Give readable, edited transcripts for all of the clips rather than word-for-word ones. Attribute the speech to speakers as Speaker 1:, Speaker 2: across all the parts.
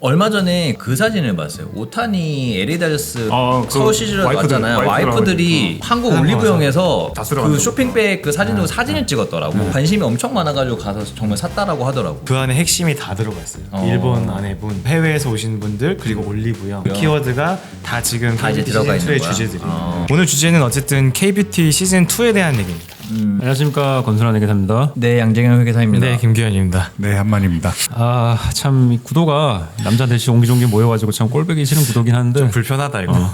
Speaker 1: 얼마 전에 그 사진을 봤어요. 오타니 LA 다저스
Speaker 2: 그
Speaker 1: 서울 시즌을 왔잖아요. 와이프들이 한국 올리브영에서 그 쇼핑백 그 사진 두고 사진을 찍었더라고. 관심이 엄청 많아가지고 가서 정말 샀다라고 하더라고.
Speaker 3: 그 안에 핵심이 다 들어가 있어요. 일본 아내분, 해외에서 오신 분들, 그리고 올리브영. 키워드가 다 지금
Speaker 1: 다 이제 들어가 있는
Speaker 3: 시즌2의
Speaker 1: 거야.
Speaker 3: 주제들이에요. 오늘 주제는 어쨌든 K-뷰티 시즌2에 대한 얘기입니다.
Speaker 2: 안녕하십니까, 건설한 회계사입니다.
Speaker 1: 네, 양재경 회계사입니다.
Speaker 3: 네, 김규현입니다.
Speaker 4: 네, 한만입니다.
Speaker 2: 참 구도가 남자 넷이 옹기종기 모여가지고 참 꼴보기 싫은 구도긴 한데
Speaker 3: 불편하다 이거.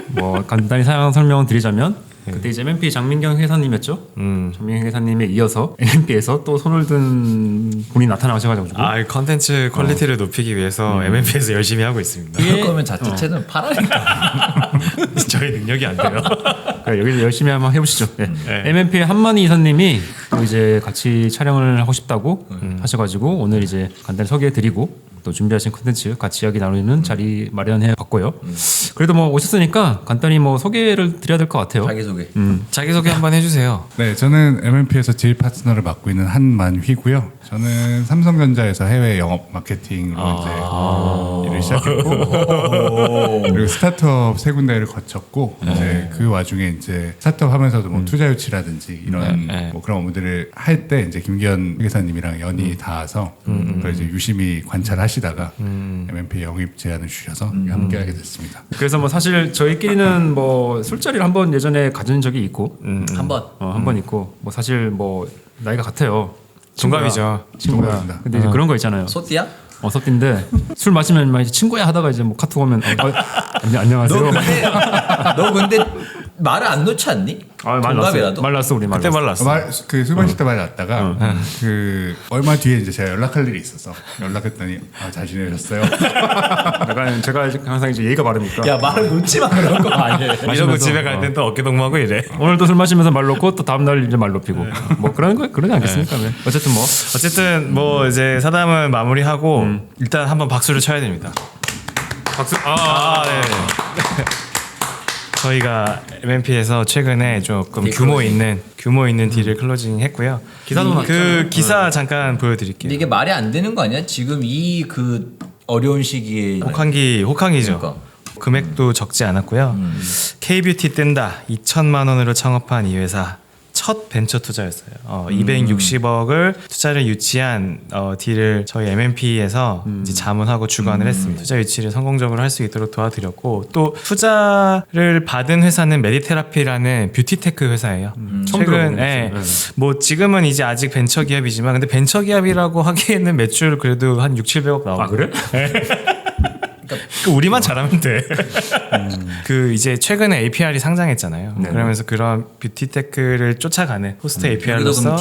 Speaker 2: 뭐 간단히 상황 설명을 드리자면 그때 이제 MNP 장민경 회사님이었죠. 장민경 회사님에 이어서 MNP에서 또 손을 든 분이 나타나셔가지고
Speaker 3: 이 컨텐츠 퀄리티를 높이기 위해서 MNP에서 열심히 하고 있습니다.
Speaker 1: 그럴 거면 자체는 팔아니까.
Speaker 3: 저희 능력이 안 돼요.
Speaker 2: 그래, 여기서 열심히 한번 해보시죠. 네. MNP의 한만희 이사님이 또 이제 같이 촬영을 하고 싶다고 하셔가지고 오늘 이제 간단히 소개해드리고 또 준비하신 콘텐츠 같이 이야기 나누는 자리 마련해 봤고요. 그래도 뭐 오셨으니까 간단히 뭐 소개를 드려야 될 것 같아요.
Speaker 1: 자기소개.
Speaker 3: 자기소개 한번 해주세요.
Speaker 4: 네, 저는 MNP에서 제일 파트너를 맡고 있는 한만휘고요. 저는 삼성전자에서 해외 영업 마케팅으로 이제 일을 시작했고 그리고 스타트업 세 군데를 거쳤고 이제 그 와중에 이제 스타트업 하면서도 뭐 투자 유치라든지 이런 뭐 그런 업무들을 할 때 이제 김기현 회계사님이랑 연이 닿아서 그걸 이제 유심히 관찰하시다가 MNP 영입 제안을 주셔서 함께하게 됐습니다.
Speaker 2: 그래서 뭐 사실 저희끼리는 뭐 술자리를 한번 예전에 가진 적이 있고 한 번 있고 뭐 사실 뭐 나이가 같아요.
Speaker 3: 동갑이죠.
Speaker 2: 친구야.
Speaker 4: 동갑입니다.
Speaker 2: 근데 이제 그런 거 있잖아요.
Speaker 1: 소띠야?
Speaker 2: 소띠인데 술 마시면 막 이제 친구야 하다가 이제 뭐 카톡 오면 안녕하세요.
Speaker 1: 너 근데 말을 안 놓지 않니? 동갑이라도?
Speaker 2: 말랐어 우리
Speaker 3: 그때
Speaker 2: 말랐어.
Speaker 3: 말랐어.
Speaker 4: 그 술 마실 때 많이 났다가 그 얼마 뒤에 이제 제가 연락할 일이 있어서 연락했더니 잘 지내셨어요?
Speaker 2: 제가 항상 이제 예의가 바르니까.
Speaker 1: 야, 말을 놓지 마 그런 거 아니에요.
Speaker 3: 이러고 집에 갈 땐 또 어깨동무하고 이래.
Speaker 2: 오늘도 술 마시면서 말 놓고 또 다음 날 이제 말 높이고 뭐 그런 거 그러지 않겠습니까? 네. 어쨌든
Speaker 3: 뭐 이제 사담은 마무리하고 일단 한번 박수를 쳐야 됩니다.
Speaker 2: 박수.
Speaker 3: 네. 저희가 MNP에서 최근에 조금
Speaker 1: 딜
Speaker 3: 규모
Speaker 1: 클로징.
Speaker 3: 있는 딜을 클로징 했고요.
Speaker 2: 기사도
Speaker 3: 그 기사 잠깐 보여드릴게요.
Speaker 1: 근데 이게 말이 안 되는 거 아니야? 지금 이 그 어려운 시기에
Speaker 3: 혹한기죠.
Speaker 1: 그러니까.
Speaker 3: 금액도 적지 않았고요. K-뷰티 뜬다 2천만 원으로 창업한 이 회사 첫 벤처 투자였어요. 260억을 투자를 유치한 딜을 저희 MNP에서 이제 자문하고 주관을 했습니다. 투자 유치를 성공적으로 할 수 있도록 도와드렸고 또 투자를 받은 회사는 메디테라피라는 뷰티테크 회사예요. 최근 뭐 지금은 이제 아직 벤처 기업이지만 근데 벤처 기업이라고 하기에는 매출 그래도 한 6,700억 나오고.
Speaker 2: 그래?
Speaker 3: 그 우리만 잘하면 돼. 그 이제 최근에 APR이 상장했잖아요. 그러면서 그런 뷰티테크를 쫓아가는 호스트 APR로서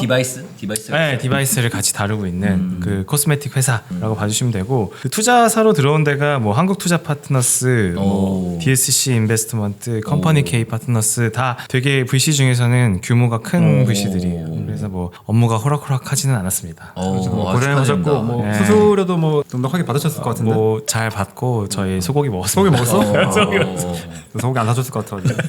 Speaker 3: 디바이스를 같이 다루고 있는 그 코스메틱 회사라고 봐주시면 되고 그 투자사로 들어온 데가 뭐 한국투자파트너스, 뭐 DSC 인베스트먼트, 컴퍼니 K 파트너스 다 되게 VC 중에서는 규모가 큰 VC들이에요. 그래서 뭐 업무가 호락호락하지는 않았습니다.
Speaker 2: 고생하셨고 뭐 수수료도 뭐 넉넉하게 받으셨을 것 같은데.
Speaker 3: 뭐 잘 받고 저희 소고기 먹었습니다.
Speaker 2: 소고기 먹었어? 소고기 안 사줬을 것 같아가지고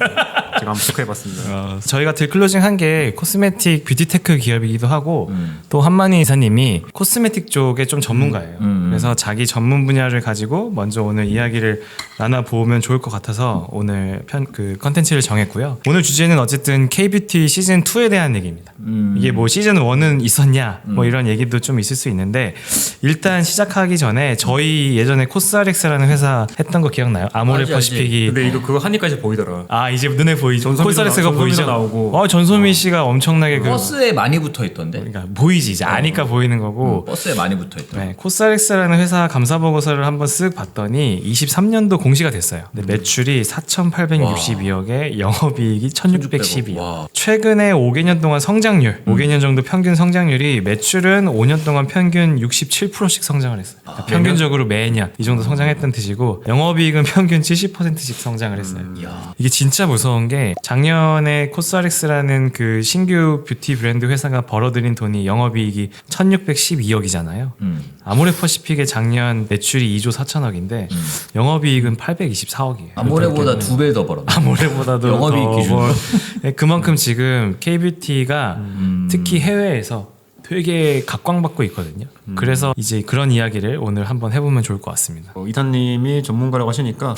Speaker 2: 제가 한번 체크해봤습니다.
Speaker 3: 저희가 딜클로징 한 게 코스메틱 뷰티테크 기업이기도 하고 또 한만희 이사님이 코스메틱 쪽에 좀 전문가예요. 그래서 자기 전문 분야를 가지고 먼저 오늘 이야기를 나눠보면 좋을 것 같아서 오늘 그 컨텐츠를 정했고요. 오늘 주제는 어쨌든 K-뷰티 시즌 2에 대한 얘기입니다. 이게 뭐 시즌 1은 있었냐 뭐 이런 얘기도 좀 있을 수 있는데 일단 시작하기 전에 저희 예전에 코스알엑스라는 회사 했던 거 기억나요? 아모레 퍼시픽이.
Speaker 2: 근데 이거 그거 하니까 이제 보이더라.
Speaker 3: 이제 눈에 보이죠. 코스알엑스가 보이죠.
Speaker 2: 나오고.
Speaker 3: 전소미 씨가 엄청나게
Speaker 1: 버스에 많이 붙어 있던데.
Speaker 3: 그러니까 보이지 이제 아니까 보이는 거고.
Speaker 1: 버스에 많이 붙어 있던.
Speaker 3: 네, 코스알엑스라는 회사 감사 보고서를 한번 쓱 봤더니 23년도 공시가 됐어요. 근데 매출이 4,862억에 영업이익이 1,612억.
Speaker 1: 와.
Speaker 3: 최근에 5개년 동안 성장률, 5개년 정도 평균 성장률이 매출은 5년 동안 평균 67%씩 성장을 했어요. 그러니까 평균적으로 매년 이 정도 성장했던 뜻이고 영업이익은 평균 70%씩 성장을 했어요. 이게 진짜 무서운 게 작년에 코스알엑스라는 그 신규 뷰티 브랜드 회사가 벌어들인 돈이 영업이익이 1,612억이잖아요. 아모레 퍼시픽의 작년 매출이 2조 4천억인데 영업이익은 824억이에요.
Speaker 1: 아모레보다 2배 더 벌었네.
Speaker 3: 아모레보다도
Speaker 1: 영업이익 기준으로.
Speaker 3: 그만큼 지금 K-뷰티가 특히 해외에서 되게 각광받고 있거든요. 그래서 이제 그런 이야기를 오늘 한번 해보면 좋을 것 같습니다.
Speaker 2: 이탄님이 전문가라고 하시니까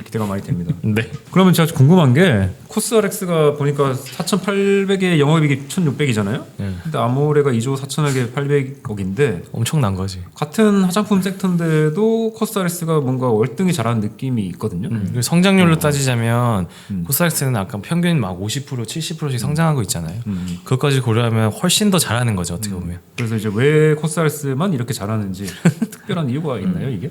Speaker 2: 기대가 많이 됩니다.
Speaker 3: 네.
Speaker 2: 그러면 제가 궁금한 게 코스RX가 보니까 4,800의 영업이익이 1,600이잖아요. 근데 아모레가 2조 4천억에 800억인데
Speaker 3: 엄청난 거지.
Speaker 2: 같은 화장품 섹터인데도 코스RX가 뭔가 월등히 잘하는 느낌이 있거든요.
Speaker 3: 그리고 성장률로 따지자면 코스닥스는 아까 평균 막 50% 70%씩 성장하고 있잖아요. 그것까지 고려하면 훨씬 더 잘하는 거죠 어떻게 보면.
Speaker 2: 그래서 이제 왜 코스RX만 이렇게 잘하는지 특별한 이유가 있나요 이게?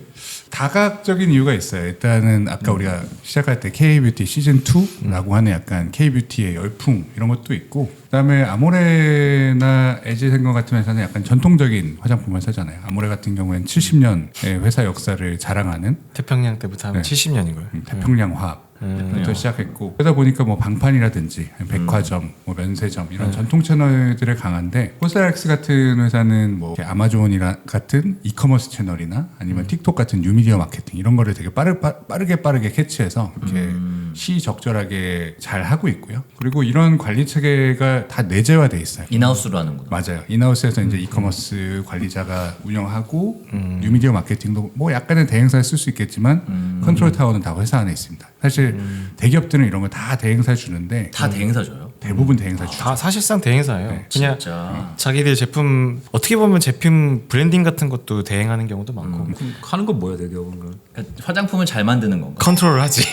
Speaker 4: 다각적인 이유가 있어요. 일단은 아까 우리가 시작할 때 K-뷰티 시즌 2라고 하는 약간 K-뷰티의 열풍 이런 것도 있고, 그다음에 아모레나 LG생명 같은 회사는 약간 전통적인 화장품 회사잖아요. 아모레 같은 경우에는 70년의 회사 역사를 자랑하는
Speaker 3: 태평양 때부터 하면
Speaker 4: 네.
Speaker 3: 70년인 거예요.
Speaker 4: 태평양 화학부터 시작했고, 그러다 보니까 뭐 방판이라든지 백화점, 뭐 면세점 이런 전통 채널들에 강한데, 코스닥스 같은 회사는 뭐 이렇게 아마존이나 같은 이커머스 채널이나 아니면 틱톡 같은 뉴미디어 마케팅 이런 거를 되게 빠르게 캐치해서 이렇게 시적절하게 잘 하고 있고요. 그리고 이런 관리 체계가 다 내재화돼 있어요.
Speaker 1: 인하우스로 하는구나.
Speaker 4: 맞아요. 인하우스에서 이제 이커머스 관리자가 운영하고 뉴미디어 마케팅도 뭐 약간의 대행사에 쓸 수 있겠지만 컨트롤 타워는 다 회사 안에 있습니다. 사실 대기업들은 이런 거 다 대행사 주는데
Speaker 1: 다 대행사 줘요.
Speaker 4: 대부분 대행사 주죠.
Speaker 3: 다 사실상 대행사예요.
Speaker 4: 네,
Speaker 3: 그냥
Speaker 1: 진짜.
Speaker 3: 자기들 제품 어떻게 보면 제품 브랜딩 같은 것도 대행하는 경우도 많고
Speaker 2: 그럼 하는 건 뭐야 대기업은?
Speaker 1: 그러니까 화장품을 잘 만드는 건가?
Speaker 3: 컨트롤을 하지.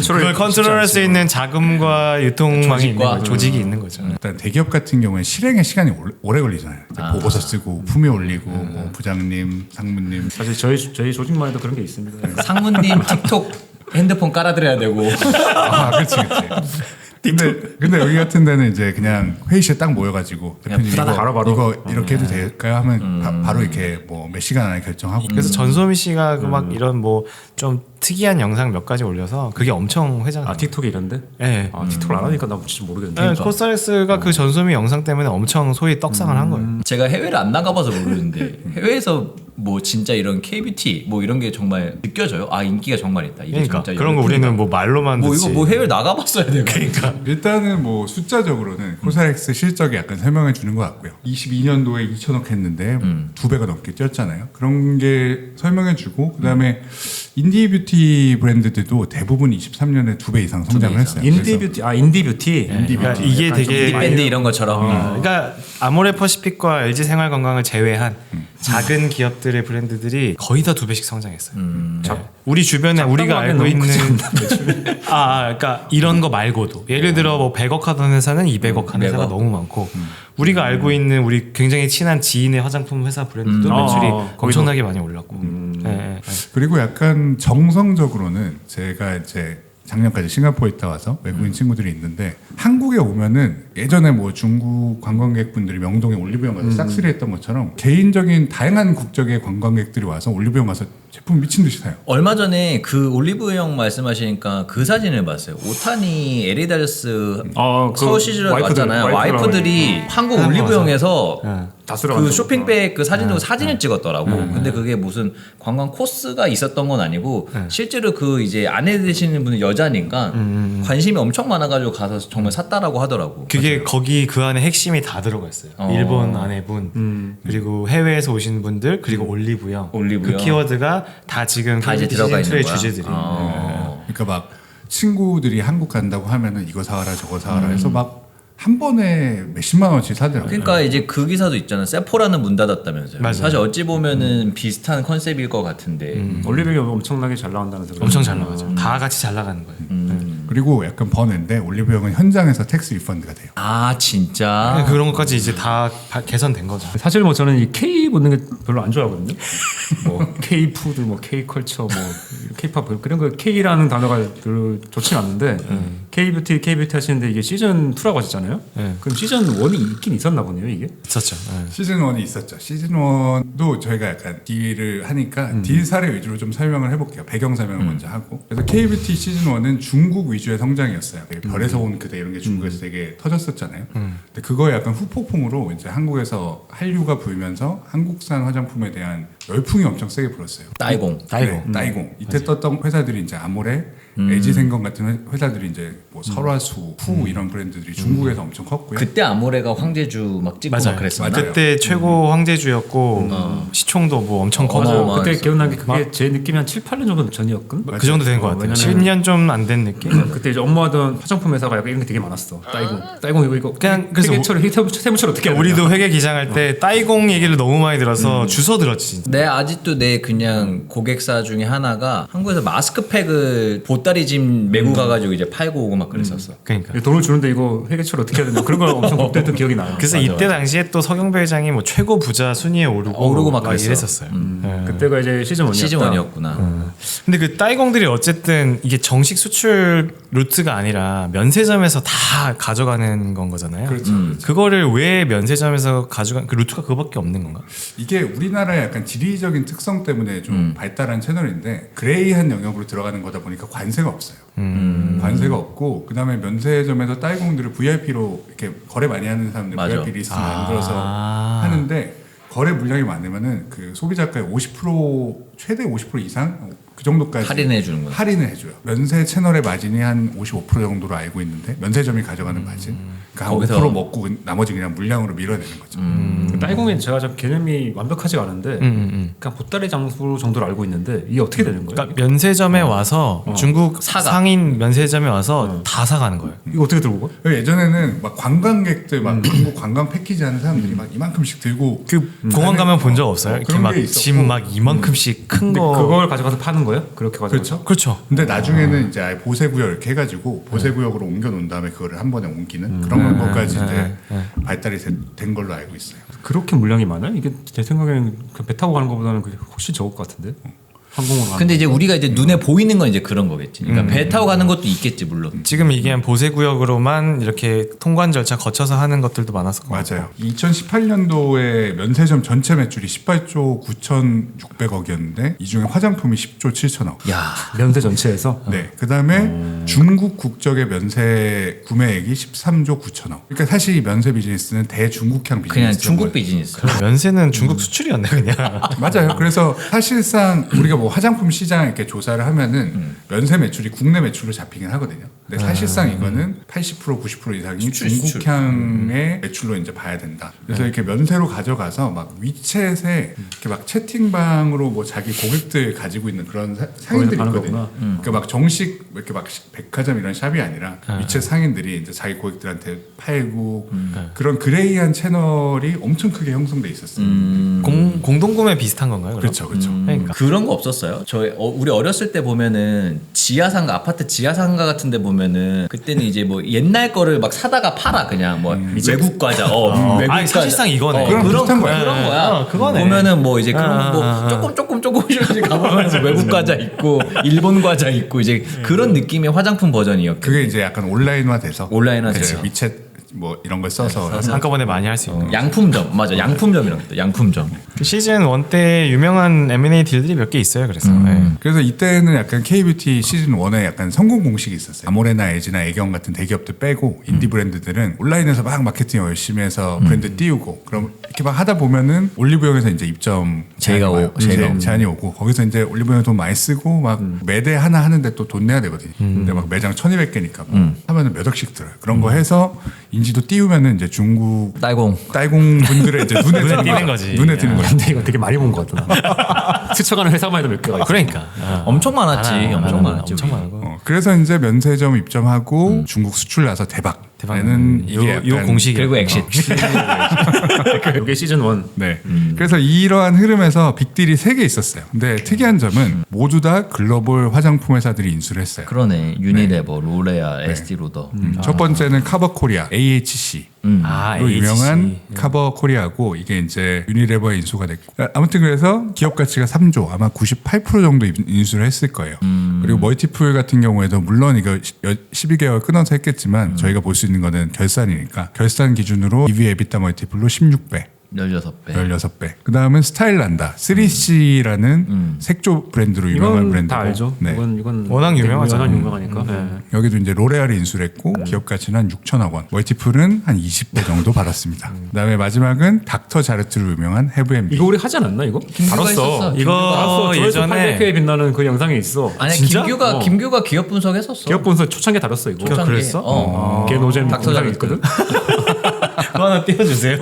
Speaker 3: 그걸 컨트롤할 수 있는 자금과 유통망이 있는
Speaker 1: 조직과?
Speaker 3: 거죠. 조직이 있는 거죠.
Speaker 4: 일단 대기업 같은 경우에 실행에 시간이 오래 걸리잖아요. 이제 보고서 쓰고 품위 올리고 뭐 부장님, 상무님.
Speaker 2: 사실 저희 조직만 해도 그런 게 있습니다.
Speaker 1: 상무님 틱톡 핸드폰 깔아드려야 되고.
Speaker 4: 아, 그렇지. 근데 여기 같은 데는 이제 그냥 회의실에 딱 모여가지고 대표님 이거,
Speaker 2: 바로.
Speaker 4: 이거 이렇게 해도 될까요? 하면 바로 이렇게 뭐 몇 시간 안에 결정하고.
Speaker 3: 그래서 전소미 씨가 그 막 이런 뭐 좀 특이한 영상 몇 가지 올려서 그게 엄청 회자가.
Speaker 2: 아 틱톡에 이런데?
Speaker 3: 네.
Speaker 2: 아 틱톡을 안 하니까 나 진짜 모르겠는데.
Speaker 3: 네, 코스닥스가 그 전소미 영상 때문에 엄청 소위 떡상을 한 거예요.
Speaker 1: 제가 해외를 안 나가봐서 모르는데 해외에서 뭐 진짜 이런 K-뷰티 뭐 이런 게 정말 느껴져요? 아 인기가 정말 있다. 이게
Speaker 3: 그러니까
Speaker 1: 진짜
Speaker 3: 그런 거 우리는 뭐 말로만
Speaker 1: 뭐
Speaker 3: 듣지.
Speaker 1: 이거 뭐 해외 나가봤어야 돼요. 그러니까.
Speaker 4: 일단은 뭐 숫자적으로는 코스닥스 실적이 약간 설명해 주는 것 같고요. 22년도에 2천억 했는데 2배가 넘게 뛰었잖아요. 그런 게 설명해 주고, 그다음에 인디 뷰티 브랜드들도 대부분 23년에 2배 이상 성장을 했어요.
Speaker 2: 인디 뷰티 인디 뷰티.
Speaker 3: 그러니까 이게 되게
Speaker 1: 밴드 이런 것처럼.
Speaker 3: 그러니까 아모레 퍼시픽과 LG 생활건강을 제외한 작은 기업들의 브랜드들이 거의 다 2배씩 성장했어요. 네. 우리 주변에 우리가 알고 있는 그러니까 이런 거 말고도 예를 들어 뭐 100억 하던 회사는 200억 하는 회사가
Speaker 1: 200억.
Speaker 3: 너무 많고 우리가 알고 있는 우리 굉장히 친한 지인의 화장품 회사 브랜드도 매출이 엄청나게 많이 올랐고. 네.
Speaker 4: 그리고 약간 정성적으로는 제가 이제 작년까지 싱가포르에 있다 와서 외국인 친구들이 있는데, 한국에 오면은 예전에 뭐 중국 관광객분들이 명동에 올리브영 가서 싹쓸이 했던 것처럼 개인적인 다양한 국적의 관광객들이 와서 올리브영 가서 제품 미친 듯이 사요.
Speaker 1: 얼마 전에 그 올리브영 말씀하시니까 그 사진을 봤어요. 오타니 에리다리스
Speaker 2: 그
Speaker 1: 서울 시즌에
Speaker 2: 와이프들,
Speaker 1: 왔잖아요.
Speaker 2: 와이프들하고
Speaker 1: 와이프들이 한국 올리브영에서
Speaker 2: 다스려
Speaker 1: 그 쇼핑백 그 사진으로 사진을 찍었더라고. 근데 그게 무슨 관광 코스가 있었던 건 아니고 실제로 그 이제 아내 되시는 분은 여자니까 관심이 엄청 많아가지고 가서 정말 샀다라고 하더라고.
Speaker 3: 그게 거기 그 안에 핵심이 다 들어가 있어요. 일본 아내분 그리고 해외에서 오신 분들 그리고 올리브영.
Speaker 1: 올리브영.
Speaker 3: 그 키워드가 다 지금
Speaker 1: 다 이제 들어가 있는
Speaker 3: 시즌2의
Speaker 1: 거야.
Speaker 3: 주제들이.
Speaker 4: 그러니까 막 친구들이 한국 간다고 하면은 이거 사와라 저거 사와라 해서 막 한 번에 몇십만 원씩 사더라고요.
Speaker 1: 그러니까 이제 그 기사도 있잖아요. 세포라는 문 닫았다면서요.
Speaker 3: 맞아요.
Speaker 1: 사실 어찌 보면은 비슷한 컨셉일 것 같은데.
Speaker 2: 올리브영 엄청나게 잘 나온다는 소리.
Speaker 3: 엄청 잘 나가죠. 다 같이 잘 나가는 거예요.
Speaker 4: 그리고 약간 번외인데 올리브영은 현장에서 텍스 리펀드가 돼요.
Speaker 1: 아 진짜.
Speaker 3: 그런 것까지 이제 다 개선된 거죠.
Speaker 2: 사실 뭐 저는 이 K 붙는 게 별로 안 좋아하거든요. 뭐 K 푸드, 뭐 K 컬처, 뭐 K-팝 그런 거 K라는 단어가 별로 좋진 않는데 K 뷰티 하시는데 이게 시즌 2라고 하셨잖아요. 그럼 시즌 1이 있긴 있었나 보네요, 이게.
Speaker 3: 있었죠.
Speaker 4: 시즌 1이 있었죠. 시즌 1도 저희가 약간 딜을 하니까 딜 사례 위주로 좀 설명을 해볼게요. 배경 설명을 먼저 하고. 그래서 K-뷰티 시즌 1은 중국 위주의 성장이었어요. 별에서 온 그대 이런 게 중국에서 되게 터졌었잖아요. 근데 그거에 약간 후폭풍으로 이제 한국에서 한류가 불면서 한국산 화장품에 대한 열풍이 엄청 세게 불었어요.
Speaker 1: 따이공.
Speaker 4: 네, 따이공. 이때 떴던 회사들이 이제 아모레, 에지생건 같은 회사들이 이제 뭐 설화수, 푸 이런 브랜드들이 중국에서 엄청 컸고요.
Speaker 1: 그때 아모레가 황제주 막 찍고 막 그랬었나?
Speaker 4: 맞아요.
Speaker 3: 그때 최고 황제주였고 시총도 뭐 엄청 커서
Speaker 1: 맞아.
Speaker 2: 그때 기억나는 게 그게 제 느낌이 한 7, 8년 정도 전이었군.
Speaker 3: 그 정도 된 것 같아요.
Speaker 2: 왜냐면-
Speaker 3: 10년 좀 안 된 느낌?
Speaker 2: 그때 이제 업무하던 화장품 회사가 약간 이런 게 되게 많았어. 따이공 이거
Speaker 3: 그냥 그래서
Speaker 2: 회계처리 세무처리 어떻게 해야 되냐.
Speaker 3: 우리도 회계 기장할 때 따이공 얘기를 너무 많이 들어서 주워 들었지. 진짜.
Speaker 1: 내 아직도 내 그냥 고객사 중에 하나가 한국에서 마스크팩을 보따리짐 메고 가가지고 이제 팔고 오고 막 그랬었어.
Speaker 3: 그러니까.
Speaker 2: 돈을 주는데 이거 회계처리 어떻게 해야 되냐 그런 걸 엄청 걱정했던 기억이 나요.
Speaker 3: 그래서 이때 당시에 또 서경배 회장이 뭐 최고 부자 순위에 오르고
Speaker 1: 막 그랬어.
Speaker 3: 이랬었어요. 네.
Speaker 2: 그때가 이제 시즌 1이었다.
Speaker 1: 시즌 1이었구나.
Speaker 3: 근데 그 따이공들이 어쨌든 이게 정식 수출 루트가 아니라 면세점에서 다 가져가는 건 거잖아요.
Speaker 4: 그렇죠.
Speaker 3: 그거를 왜 면세점에서 가져간 그 루트가 그거밖에 없는 건가?
Speaker 4: 이게 우리나라의 약간 지리적인 특성 때문에 좀 발달한 채널인데 그레이한 영역으로 들어가는 거다 보니까 관세가 없어요. 관세가 없고 그다음에 면세점에서 따이공들을 VIP로 이렇게 거래 많이 하는 사람들
Speaker 1: 맞아.
Speaker 4: VIP 리스트 만들어서 하는데 거래 물량이 많으면은 그 소비자가의 50% 최대 50% 이상 그 정도까지
Speaker 1: 할인해 주는 거야.
Speaker 4: 할인을 해줘요. 면세 채널의 마진이 한 55% 정도로 알고 있는데 면세점이 가져가는 마진. 그러니까 한
Speaker 1: 거기서-
Speaker 4: 5% 먹고 나머지 그냥 물량으로 밀어내는 거죠.
Speaker 2: 따이공엔 제가 좀 개념이 완벽하지가 않은데 그냥 보따리 장수 정도로 알고 있는데 이게 어떻게 되는 거예요?
Speaker 3: 그러니까 면세점에 와서 중국
Speaker 1: 사가.
Speaker 3: 상인 면세점에 와서 다 사가는 거예요.
Speaker 2: 이거 어떻게 들고 가?
Speaker 4: 예전에는 막 관광객들 막 중국 관광 패키지 하는 사람들이 막 이만큼씩 들고
Speaker 3: 그 공항 가면 본 적 없어요? 이렇게
Speaker 4: 그런
Speaker 3: 막
Speaker 4: 게 있었고.
Speaker 3: 짐 막 이만큼씩 큰
Speaker 2: 근데
Speaker 3: 거.
Speaker 2: 그걸 가져가서 파는 거예요? 그렇게 가져가서?
Speaker 4: 그렇죠.
Speaker 3: 그렇죠.
Speaker 4: 근데 나중에는 이제 아예 보세구역 이렇게 해가지고 보세구역으로 옮겨 놓은 다음에 그거를 한 번에 옮기는 그런 것까지 이제 발달이 된 걸로 알고 있어요.
Speaker 2: 그렇게 물량이 많아요? 이게 제 생각에는 그배 타고 가는 것보다는 그게 훨씬 적을 것 같은데 항공으로 가는
Speaker 1: 근데 이제 우리가 이제 눈에 보이는 건 이제 그런 거겠지. 그러니까 배 타고 가는 것도 있겠지 물론.
Speaker 3: 지금 얘기한 보세구역으로만 이렇게 통관 절차 거쳐서 하는 것들도 많았을 것 같아요.
Speaker 4: 맞아요. 2018년도에 면세점 전체 매출이 18조 9,600억이었는데 이 중에 화장품이 10조 7천억.
Speaker 1: 야,
Speaker 2: 면세 전체에서
Speaker 4: 네. 그다음에 중국 국적의 면세 구매액이 13조 9천억. 그러니까 사실 이 면세 비즈니스는 대중국향 비즈니스.
Speaker 1: 그냥 중국 비즈니스.
Speaker 3: 면세는 중국 수출이었네 그냥.
Speaker 4: 맞아요. 그래서 사실상 우리가 뭐 화장품 시장 이렇게 조사를 하면은 면세 매출이 국내 매출로 잡히긴 하거든요. 근데 사실상 이거는 80% 90% 이상이
Speaker 1: 수출.
Speaker 4: 중국향의 매출로 이제 봐야 된다. 그래서 이렇게 면세로 가져가서 막 위챗에 이렇게 막 채팅방으로 뭐 자기 고객들 가지고 있는 그런 상인들이
Speaker 2: 파는
Speaker 4: 있거든요.
Speaker 2: 거구나.
Speaker 4: 그러니까 막 정식 이렇게 막 백화점 이런 샵이 아니라 위챗 상인들이 이제 자기 고객들한테 팔고 그런 그레이한 채널이 엄청 크게 형성돼 있었어요.
Speaker 3: 공동구매 비슷한 건가요? 그럼?
Speaker 4: 그렇죠, 그렇죠.
Speaker 3: 그러니까.
Speaker 1: 그런 거 없었어요? 우리 어렸을 때 보면은 지하상가 아파트 지하상가 같은데 보면은 그때는 이제 뭐 옛날 거를 막 사다가 팔아 그냥 뭐 외국 과자, 외국
Speaker 3: 아니,
Speaker 1: 과자.
Speaker 3: 사실상 이거네.
Speaker 4: 그럼 비슷한 거야.
Speaker 1: 그런 거야.
Speaker 3: 그거네.
Speaker 1: 보면은 뭐 이제 그런 뭐 조금씩 가보면서 외국 과자 있고 일본 과자 있고 이제 그런 느낌의 화장품 버전이었고.
Speaker 4: 그게 이제 약간 온라인화돼서
Speaker 1: 온라인화돼서.
Speaker 4: 위챗 뭐 이런 걸 써서
Speaker 3: 한꺼번에 많이 할 수 있는.
Speaker 1: 양품점 맞아 양품점이라고 했다 양품점.
Speaker 3: 그 시즌 1 때 유명한 M&A 딜들이 몇 개 있어요. 그래서 네.
Speaker 4: 그래서 이때는 약간 K뷰티 시즌 1에 약간 성공 공식이 있었어요. 아모레나 LG나 애경 같은 대기업들 빼고 인디 브랜드들은 온라인에서 막 마케팅 열심히 해서 브랜드 띄우고 그럼 이렇게 막 하다 보면은 올리브영에서 이제 입점 제한이 오고 거기서 이제 올리브영 돈 많이 쓰고 막 매대 하나 하는데 또 돈 내야 되거든요. 근데 막 매장 1,200개니까 하면은 몇 억씩 들어요. 그런 거 해서 인지도 띄우면은 이제 중국
Speaker 1: 딸공.
Speaker 4: 분들의 이제 눈에
Speaker 3: 띄는 거지.
Speaker 4: 눈에 띄는 거죠.
Speaker 2: 근데 이거 되게 많이 본 것 같다. 스쳐가는 회사만 해도 몇 개가 있어.
Speaker 3: 그러니까
Speaker 1: 엄청 많았지. 엄청 많았지.
Speaker 3: 엄청 많고.
Speaker 4: 그래서 이제 면세점 입점하고 중국 수출 나서 대박에는 이게
Speaker 3: 요 공식이
Speaker 1: 그리고 엑싯.
Speaker 2: 이게 시즌 1.
Speaker 4: 네. 그래서 이러한 흐름에서 빅딜이 3개 있었어요. 근데 특이한 점은 모두 다 글로벌 화장품 회사들이 인수를 했어요.
Speaker 1: 그러네. 유니레버, 로레아, 에스티 로더.
Speaker 4: 첫 번째는 카버 코리아, AHC. 로 유명한 카버 코리아고 이게 이제 유니레버에 인수가 됐고 아무튼 그래서 기업 가치가 3조 아마 98% 정도 인수를 했을 거예요. 그리고 멀티플 같은 경우에도 물론 이거 12개월 끊어서 했겠지만 저희가 볼 수 있는 거는 결산이니까 결산 기준으로 EV/EBITDA 멀티플로 16배.
Speaker 1: 16배.
Speaker 4: 16배. 그 다음은 스타일난다. 3C라는 색조 브랜드로 유명한
Speaker 2: 이건
Speaker 4: 브랜드고.
Speaker 2: 다 알죠.
Speaker 4: 네.
Speaker 2: 이건
Speaker 3: 워낙 유명하잖아요.
Speaker 2: 워낙 유명하니까. 네.
Speaker 4: 여기도 이제 로레알이 인수했고 기업 가치는 한 6천억 원. 멀티플은 한 20배 정도 받았습니다. 그다음에 마지막은 닥터 자르트로 유명한 해브엠디.
Speaker 2: 이거 우리 하지 않았나 이거?
Speaker 1: 김규가 있었어.
Speaker 3: 이거
Speaker 2: 조회수
Speaker 3: 예전에
Speaker 2: 800회에 빛나는 그 영상이 있어.
Speaker 1: 아니
Speaker 2: 진짜?
Speaker 1: 김규가 기업 분석했었어.
Speaker 2: 기업 본서 초창기에 다뤘어 이거.
Speaker 1: 초창기에.
Speaker 3: 그랬어?
Speaker 2: 걔 노잼
Speaker 1: 닥터
Speaker 2: 영상이
Speaker 1: 자르트.
Speaker 2: 있거든.
Speaker 3: 그거 하나 띄워주세요.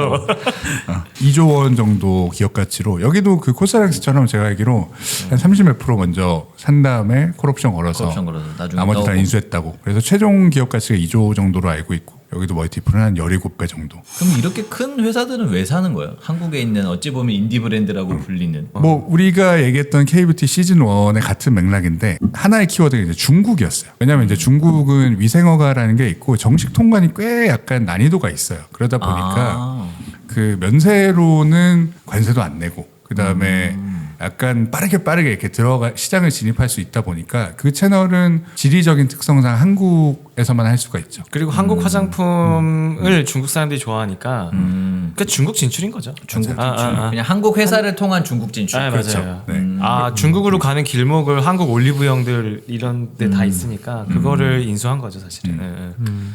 Speaker 4: 2조 원 정도 기업 가치로 여기도 그 코스닥스처럼 제가 알기로 한 30몇 프로 먼저 산 다음에 콜옵션 걸어서
Speaker 1: 콜옵션 걸어서 나중에
Speaker 4: 나머지 다
Speaker 1: 넣어보고.
Speaker 4: 인수했다고. 그래서 최종 기업 가치가 2조 정도로 알고 있고 여기도 멀티플은 한 17배 정도.
Speaker 1: 그럼 이렇게 큰 회사들은 왜 사는 거예요? 한국에 있는 어찌 보면 인디 브랜드라고 불리는.
Speaker 4: 뭐 우리가 얘기했던 K뷰티 시즌 1의 같은 맥락인데 하나의 키워드가 이제 중국이었어요. 왜냐하면 이제 중국은 위생허가라는 게 있고 정식 통관이 꽤 약간 난이도가 있어요. 그러다 보니까 그 면세로는 관세도 안 내고 그 다음에 약간 빠르게 이렇게 들어가 시장을 진입할 수 있다 보니까 그 채널은 지리적인 특성상 한국에서만 할 수가 있죠.
Speaker 3: 그리고 한국 화장품을 중국 사람들이 좋아하니까 그러니까 중국 진출인 거죠.
Speaker 1: 중국 진출.
Speaker 3: 아.
Speaker 1: 그냥 한국 회사를 통한 중국 진출.
Speaker 3: 아,
Speaker 1: 그렇죠.
Speaker 3: 맞아요.
Speaker 4: 네.
Speaker 3: 중국으로 가는 길목을 한국 올리브영들 이런 데 다 있으니까 그거를 인수한 거죠, 사실은.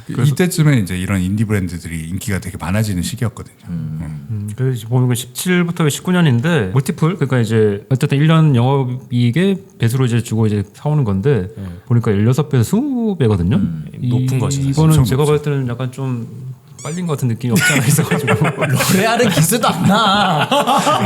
Speaker 4: 이때쯤에 이제 이런 인디 브랜드들이 인기가 되게 많아지는 시기였거든요.
Speaker 2: 그래서 보면 17부터 19년인데 멀티플 그러니까 이제 어쨌든 1년 영업이익에 배수로 이제 주고 이제 사오는 건데 보니까 16배에서 20배거든요.
Speaker 3: 높은 거죠, 사실.
Speaker 2: 이거는
Speaker 4: 엄청
Speaker 2: 제가 봤을 때는 약간 좀 빨린 것 같은 느낌이 없지 않아 있어가지고
Speaker 1: 로레알은 기스도 안 나.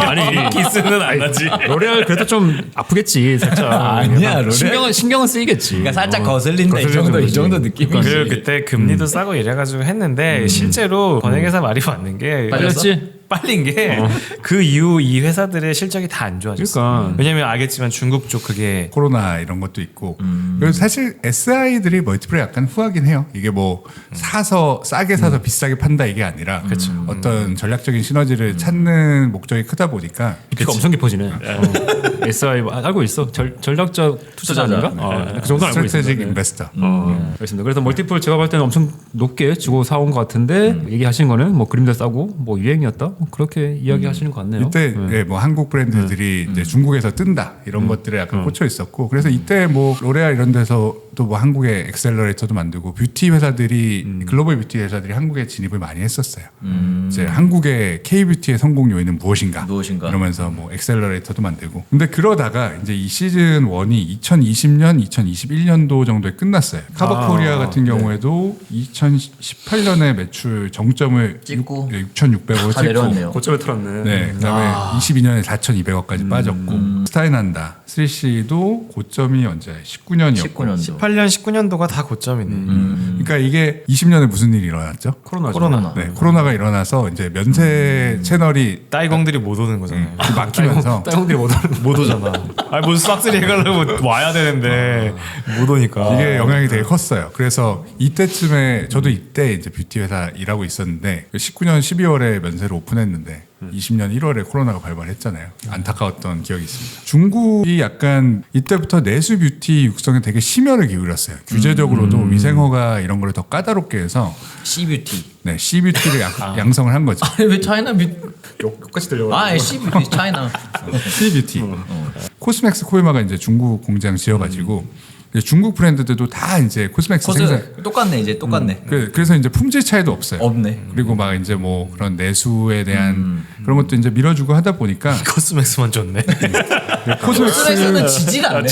Speaker 2: 아니
Speaker 3: 기스는 안 나지.
Speaker 2: 로레알 그래도 좀 아프겠지 살짝.
Speaker 1: 아니야,
Speaker 2: 약간
Speaker 1: 로레알.
Speaker 2: 신경은 쓰이겠지.
Speaker 1: 그러니까 살짝 거슬린다 이 정도 느낌이지.
Speaker 3: 그리고 그때 금리도 싸고 이래가지고 했는데 실제로 권액회사 말이 맞는 게
Speaker 2: 빨렸지?
Speaker 3: 빨린 게 그 이후 이 회사들의 실적이 다 안 좋아졌어.
Speaker 2: 그러니까.
Speaker 3: 왜냐면 알겠지만 중국 쪽 그게
Speaker 4: 코로나 이런 것도 있고 그래서 사실 SI들이 멀티플에 약간 후하긴 해요. 이게 뭐 사서 싸게 사서 비싸게 판다 이게 아니라 어떤 전략적인 시너지를 찾는 목적이 크다 보니까
Speaker 2: 깊이가 엄청 깊어지네. SI 알고 있어. 전략적 투자자인가? 그 정도 알고 있습니다.
Speaker 4: 스트래테직
Speaker 2: 네.
Speaker 4: 인베스터.
Speaker 2: 그렇습니다. 그래서 멀티플 제가 볼 때는 엄청 높게 주고 사온 것 같은데 얘기하신 거는 뭐 그림도 싸고 뭐 유행이었다 뭐 그렇게 이야기하시는 것 같네요.
Speaker 4: 이때 예, 뭐 한국 브랜드들이 이제 중국에서 뜬다 이런 것들에 약간 꽂혀 있었고 그래서 이때 뭐 로레알 이런 데서 또 뭐 한국의 엑셀러레이터도 만들고 뷰티 회사들이 글로벌 뷰티 회사들이 한국에 진입을 많이 했었어요. 이제 한국의 K 뷰티의 성공 요인은 무엇인가? 이러면서 뭐 엑셀러레이터도 만들고 근데 그러다가 이제 이 시즌 1이 2020년, 2021년도 정도에 끝났어요. 카버코리아 같은 경우에도 2018년에 매출 정점을
Speaker 1: 찍고
Speaker 4: 6,600억
Speaker 1: 다 내려왔네요.
Speaker 4: 찍고
Speaker 2: 고점에 털었네.
Speaker 4: 네, 그다음에 22년에 4,200억까지 빠졌고 스타일난다 3C도 고점이 언제 19년이었고
Speaker 1: 19년도.
Speaker 3: 18년, 19년도가 다 고점이네.
Speaker 4: 그러니까 이게 20년에 무슨 일이 일어났죠?
Speaker 2: 코로나.
Speaker 4: 네, 코로나가 일어나서 이제 면세 채널이
Speaker 3: 따이공들이 못 오는 거잖아요.
Speaker 4: 막히면서
Speaker 2: 따형들이 못 하는.
Speaker 3: 못 오잖아. 아니 무슨 싹쓸이 해가려고 와야 되는데 못 오니까.
Speaker 4: 이게 영향이 되게 컸어요. 그래서 이때쯤에 저도 이때 이제 뷰티 회사 일하고 있었는데 19년 12월에 면세를 오픈했는데 20년 1월에 코로나가 발발했잖아요. 안타까웠던 기억이 있습니다. 중국이 약간 이때부터 내수 뷰티 육성에 되게 심혈을 기울였어요. 규제적으로도 위생허가 이런 거를 더 까다롭게 해서
Speaker 1: C뷰티.
Speaker 4: 네, C뷰티를 양성을 한 거죠.
Speaker 1: 아니 왜 차이나 뷰티?
Speaker 2: 똑같이 들려.
Speaker 1: C뷰티 차이나.
Speaker 4: C뷰티. 코스맥스 코에마가 이제 중국 공장 지어가지고 중국 브랜드들도 다 이제 코스맥스 생산.
Speaker 1: 똑같네 이제 똑같네.
Speaker 4: 그래서 이제 품질 차이도 없어요.
Speaker 1: 없네.
Speaker 4: 그리고 막 이제 뭐 그런 내수에 대한 그런 것도 이제 밀어주고 하다 보니까
Speaker 3: 코스맥스만 좋네.
Speaker 1: 코스맥스는 지질 않네.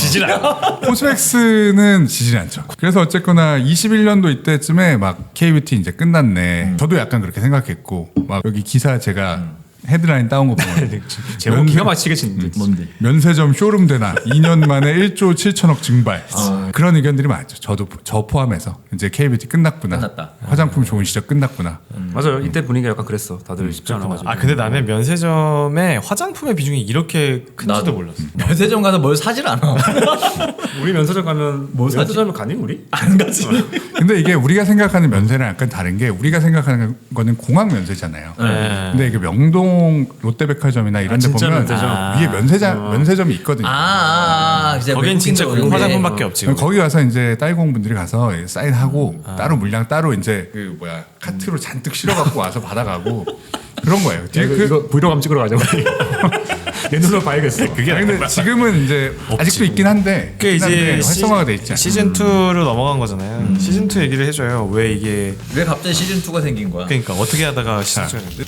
Speaker 4: 코스맥스는 지질 않죠. 그래서 어쨌거나 21년도 이때쯤에 막 K뷰티 이제 끝났네. 저도 약간 그렇게 생각했고 막 여기 기사 제가 헤드라인 따온 거 보면
Speaker 2: 제목 기가 막히게 짓는데.
Speaker 1: 뭔데?
Speaker 4: 면세점 쇼룸 대나 2년 만에 1조 7천억 증발 그런 의견들이 많죠. 저도 저 포함해서 이제 K뷰티 끝났구나.
Speaker 1: 끝났다.
Speaker 4: 화장품 좋은 시절 끝났구나.
Speaker 2: 맞아요. 이때 분위기가 약간 그랬어. 다들 쉽지 않아가지고.
Speaker 3: 아 근데 나는 면세점에 화장품의 비중이 이렇게 큰지도 몰랐어.
Speaker 1: 면세점 가서 뭘 사질 않아.
Speaker 2: 우리 면세점 가면
Speaker 1: 뭐 사지?
Speaker 2: 면세점에 가니 우리?
Speaker 1: 안 가지.
Speaker 4: 근데 이게 우리가 생각하는 면세랑 약간 다른 게 우리가 생각하는 거는 공항 면세잖아요. 근데 이게 명동 롯데백화점이나 이런 데
Speaker 2: 진짜
Speaker 4: 보면
Speaker 2: 면세점.
Speaker 4: 위에 면세점이 있거든요.
Speaker 1: 이제
Speaker 3: 거긴 진짜
Speaker 1: 외국인들 오는데.
Speaker 3: 화장품밖에 없지.
Speaker 4: 거기 가서 이제 따이공 분들이 가서 사인하고 따로 물량 따로 이제 그 뭐야 카트로 잔뜩 실어갖고 와서 받아가고 그런 거예요.
Speaker 2: 이거 브이로그 한번 찍으러 가자고. 내 눈으로 봐야겠어.
Speaker 4: 그게 근데 지금은 이제 아직도 있긴 한데
Speaker 3: 그게 이제
Speaker 4: 활성화가 돼 있지 않아요?
Speaker 3: 시즌 2로 넘어간 거잖아요. 시즌 2 얘기를 해줘요. 왜 이게
Speaker 1: 왜 갑자기 시즌 2가 생긴 거야?
Speaker 3: 그러니까 어떻게 하다가 시즌 2